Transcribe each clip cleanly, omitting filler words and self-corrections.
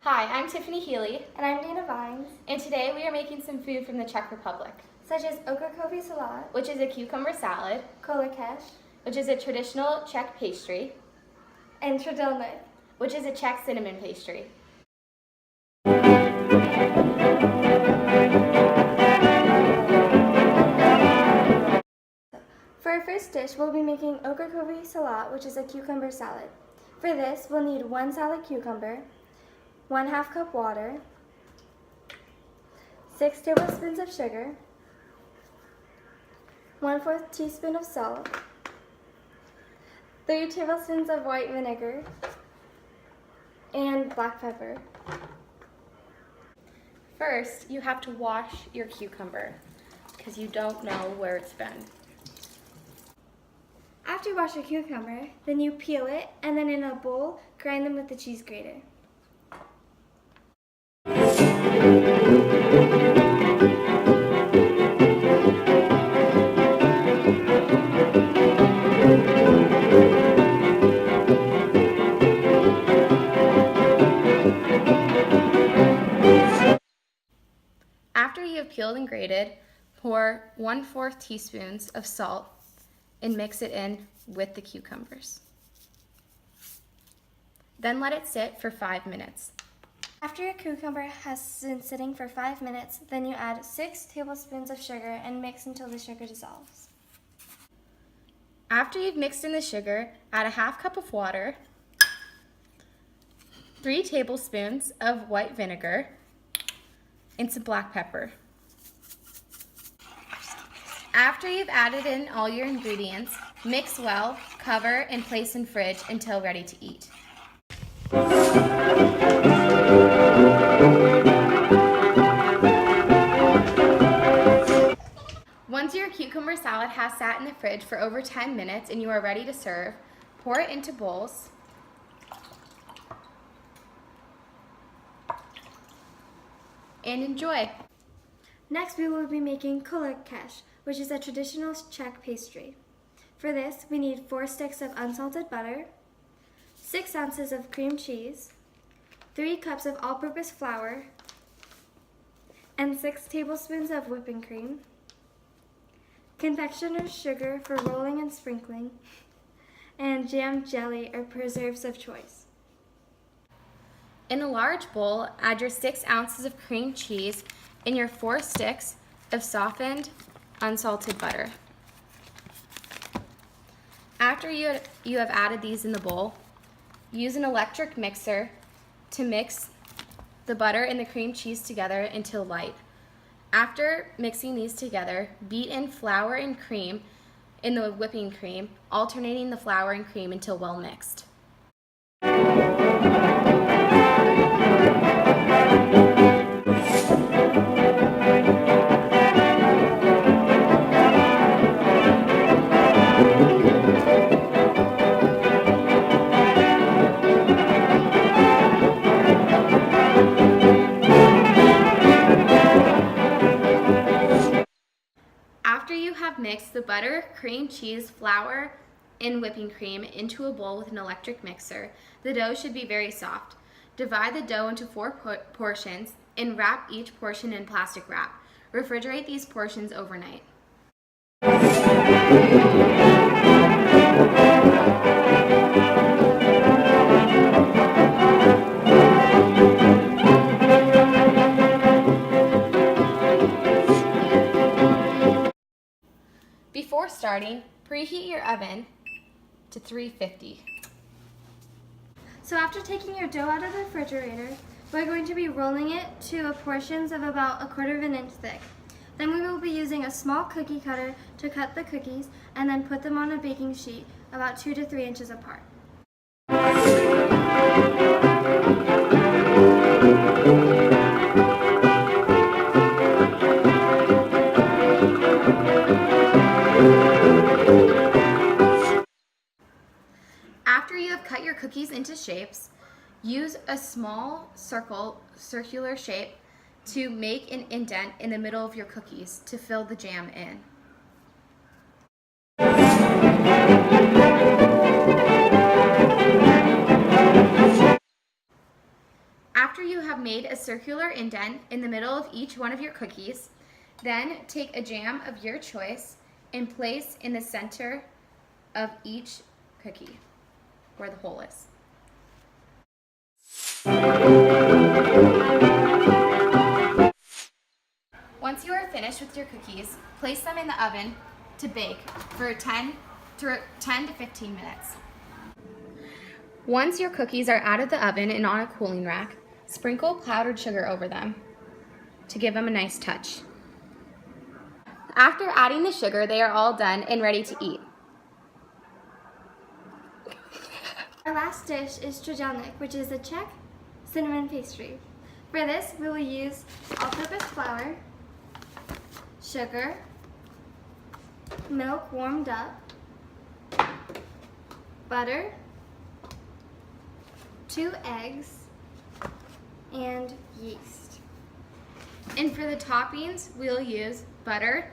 Hi, I'm Tiffany Healey, And I'm Dana Vines, and today we are making some food from the Czech Republic, such as okrakovi salat, which is a cucumber salad, kolakesh, which is a traditional Czech pastry, and trdilnik. which is a Czech cinnamon pastry. For our first dish, we'll be making okrakovi salat, which is a cucumber salad. For this, we'll need 1 salad cucumber, 1/2 cup water, 6 tablespoons of sugar, 1/4 teaspoon of salt, 3 tablespoons of white vinegar, and black pepper. First, you have to wash your cucumber because you don't know where it's been. After you wash your cucumber, then you peel it, and then in a bowl, grind them with the cheese grater. After you have peeled and grated, pour 1/4 teaspoons of salt and mix it in with the cucumbers. Then let it sit for 5 minutes. After your cucumber has been sitting for 5 minutes, then you add 6 tablespoons of sugar and mix until the sugar dissolves. After you've mixed in the sugar, add a 1/2 cup of water, 3 tablespoons of white vinegar, and some black pepper. After you've added in all your ingredients, mix well, cover, and place in fridge until ready to eat. Once your cucumber salad has sat in the fridge for over 10 minutes and you are ready to serve, pour it into bowls. And enjoy. Next, we will be making kolakesh, which is a traditional Czech pastry. For this, we need 4 sticks of unsalted butter, 6 ounces of cream cheese, 3 cups of all-purpose flour, and 6 tablespoons of whipping cream, confectioner's sugar for rolling and sprinkling, and jam, jelly, or preserves of choice. In a large bowl, add your 6 ounces of cream cheese and your 4 sticks of softened, unsalted butter. After you have added these in the bowl, use an electric mixer to mix the butter and the cream cheese together until light. After mixing these together, beat in flour and cream in the whipping cream, alternating the flour and cream until well mixed. After you have mixed the butter, cream cheese, flour, and whipping cream into a bowl with an electric mixer, the dough should be very soft. Divide the dough into 4 portions and wrap each portion in plastic wrap. Refrigerate these portions overnight. Before starting, preheat your oven to 350. So after taking your dough out of the refrigerator, we're going to be rolling it to portions of about 1/4 inch thick. Then we will be using a small cookie cutter to cut the cookies and then put them on a baking sheet about 2 to 3 inches apart. After you have cut your cookies into shapes, use a small circular shape to make an indent in the middle of your cookies to fill the jam in. After you have made a circular indent in the middle of each one of your cookies, then take a jam of your choice and place in the center of each cookie where the hole is. Once you are finished with your cookies, place them in the oven to bake for 10 to 15 minutes. Once your cookies are out of the oven and on a cooling rack, sprinkle powdered sugar over them to give them a nice touch. After adding the sugar, they are all done and ready to eat. Our last dish is strzelnik, which is a Czech cinnamon pastry. For this, we will use all-purpose flour, sugar, milk warmed up, butter, 2 eggs, and yeast. And for the toppings, we'll use butter,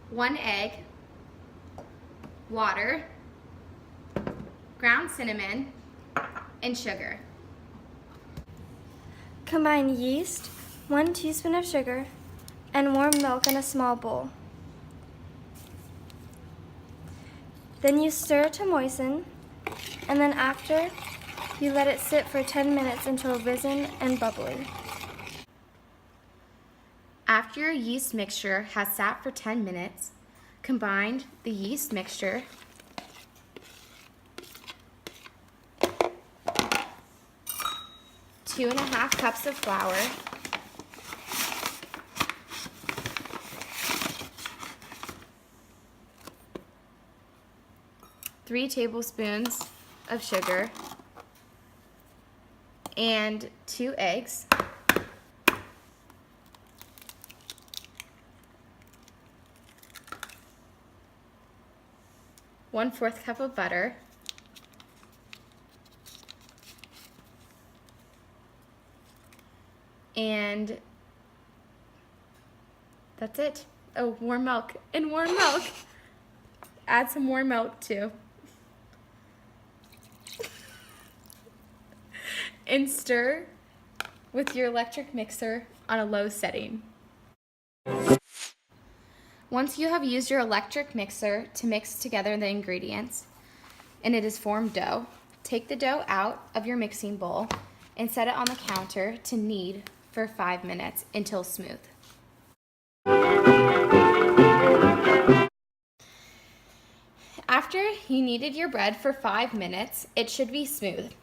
1 egg, water, ground cinnamon, and sugar. Combine yeast, 1 teaspoon of sugar, and warm milk in a small bowl. Then you stir to moisten, and then after, you let it sit for 10 minutes until risen and bubbly. After your yeast mixture has sat for 10 minutes, combine the yeast mixture two and a half cups of flour, 3 tablespoons of sugar, and 2 eggs. One-fourth cup of butter, and that's it. Oh, warm milk, and warm milk. Add some warm milk too. And stir with your electric mixer on a low setting. Once you have used your electric mixer to mix together the ingredients and it has formed dough, take the dough out of your mixing bowl and set it on the counter to knead for 5 minutes until smooth. After you kneaded your bread for 5 minutes, it should be smooth.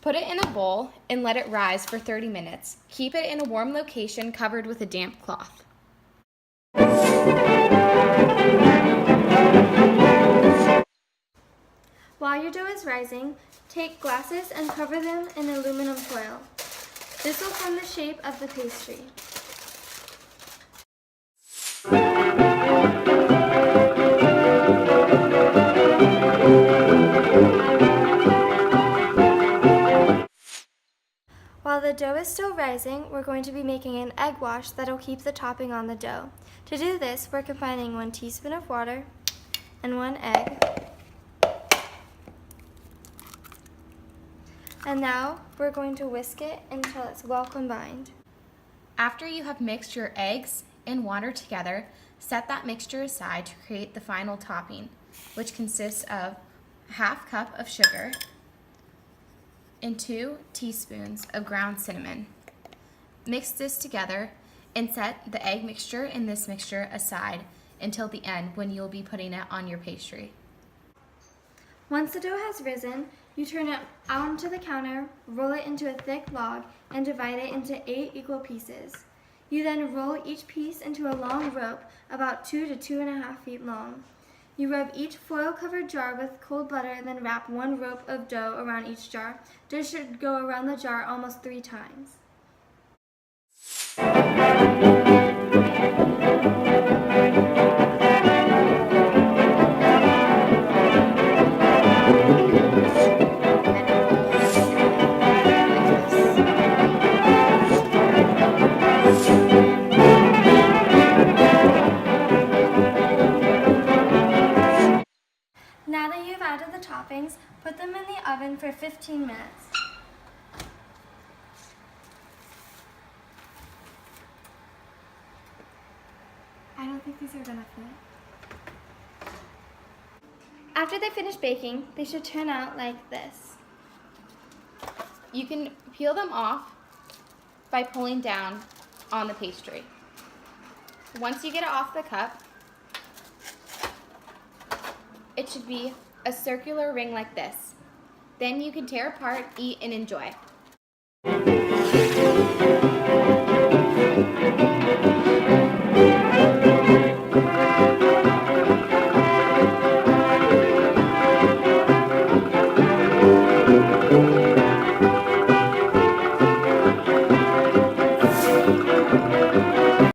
Put it in a bowl and let it rise for 30 minutes. Keep it in a warm location covered with a damp cloth. While your dough is rising, take glasses and cover them in aluminum foil. This will form the shape of the pastry. While the dough is still rising, we're going to be making an egg wash that'll keep the topping on the dough. To do this, we're combining 1 teaspoon of water and 1 egg. And now we're going to whisk it until it's well combined. After you have mixed your eggs and water together, set that mixture aside to create the final topping, which consists of a half cup of sugar and 2 teaspoons of ground cinnamon. Mix this together and set the egg mixture and this mixture aside until the end when you'll be putting it on your pastry. Once the dough has risen, you turn it out onto the counter, roll it into a thick log, and divide it into 8 equal pieces. You then roll each piece into a long rope about 2 to 2.5 feet long. You rub each foil-covered jar with cold butter, then wrap 1 rope of dough around each jar. Dough should go around the jar almost 3 times. Now that you've added the toppings, put them in the oven for 15 minutes. think these are gonna fit. After they finish baking, they should turn out like this. You can peel them off by pulling down on the pastry. Once you get it off the cup, it should be a circular ring like this. Then you can tear apart, eat, and enjoy.